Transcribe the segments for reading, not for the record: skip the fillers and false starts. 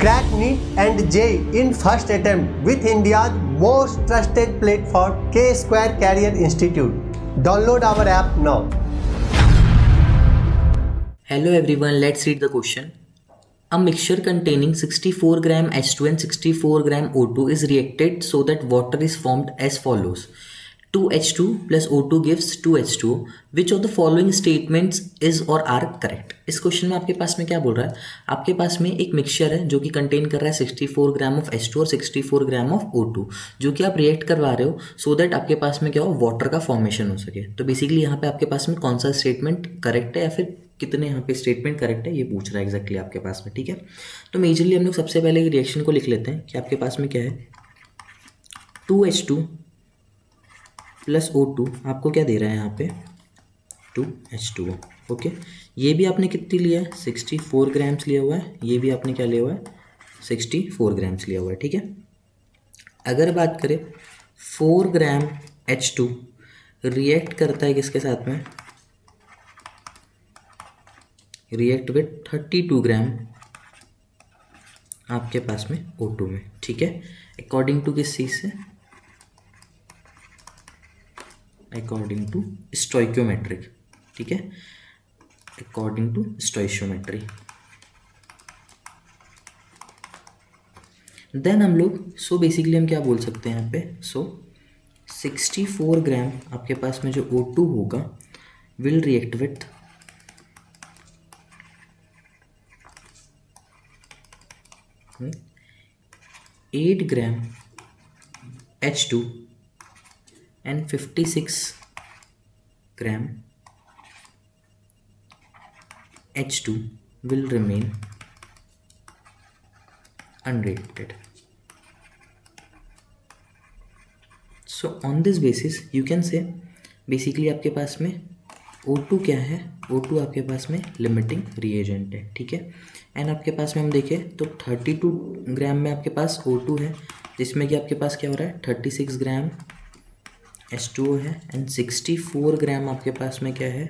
Crack NEET and JEE in first attempt with India's most trusted platform, K-Square Career Institute. Download our app now. Hello everyone, let's read the question. A mixture containing 64 gram H2 and 64 gram O2 is reacted so that water is formed as follows. 2H2 plus O2 gives 2H2. Which of the following statements is or are correct? इस question में आपके पास में क्या बोल रहा है, आपके पास में एक मिक्सचर है जो कि कंटेन कर रहा है 64 ग्राम ऑफ H2 और 64 ग्राम ऑफ O2, जो कि आप रिएक्ट करवा रहे हो सो दैट आपके पास में क्या हो, वाटर का फॉर्मेशन हो सके. तो बेसिकली यहाँ पे आपके पास में कौन सा स्टेटमेंट करेक्ट है या फिर कितने यहाँ पे स्टेटमेंट करेक्ट है ये पूछ रहा है एग्जैक्टली आपके पास में. ठीक है, तो मेजरली हम लोग सबसे पहले रिएक्शन को लिख लेते हैं कि आपके पास में क्या है. 2H2 प्लस O2 आपको क्या दे रहा है यहाँ पे 2H2O. ओके, ये भी आपने कितनी लिया है 64 ग्राम्स लिया हुआ है, ये भी आपने क्या लिया हुआ है 64 ग्राम्स लिया हुआ है. ठीक है, अगर बात करें 4 ग्राम H2 रिएक्ट करता है किसके साथ में, रिएक्ट विथ 32 ग्राम आपके पास में O2 में. ठीक है, अकॉर्डिंग टू किस चीज़ से, अकॉर्डिंग टू स्टोइक्योमेट्रिक. ठीक है, अकॉर्डिंग टू स्टोइशियोमेट्री. देन हम लोग बेसिकली हम क्या बोल सकते हैं यहाँ पे, 64 ग्राम आपके पास में जो O2 होगा will react with 8 gram H2 and 56 gram H2 will remain unreacted. So on this basis you can say basically आपके पास में O2 क्या है, O2 आपके पास में लिमिटिंग रिएजेंट है. ठीक है, एंड आपके पास में हम देखें तो 32 ग्राम में आपके पास O2 है जिसमें कि आपके पास क्या हो रहा है 36 ग्राम H2O है एंड 64 ग्राम आपके पास में क्या है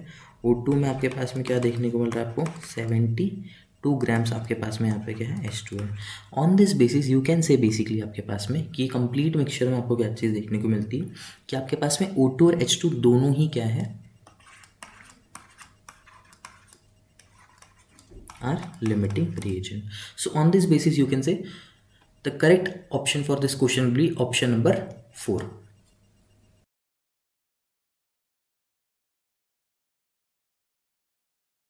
O2 में आपके पास में क्या देखने को मिल रहा है आपको 72 ग्राम्स आपके पास में यहाँ पे क्या है H2O है. On this basis you can से बेसिकली आपके पास में कि कंप्लीट मिक्सचर में आपको क्या चीज़ देखने को मिलती है कि आपके पास में O2 और H2 दोनों ही क्या है, are limiting reagent. So on this basis you can say the correct option for this question will be option number 4.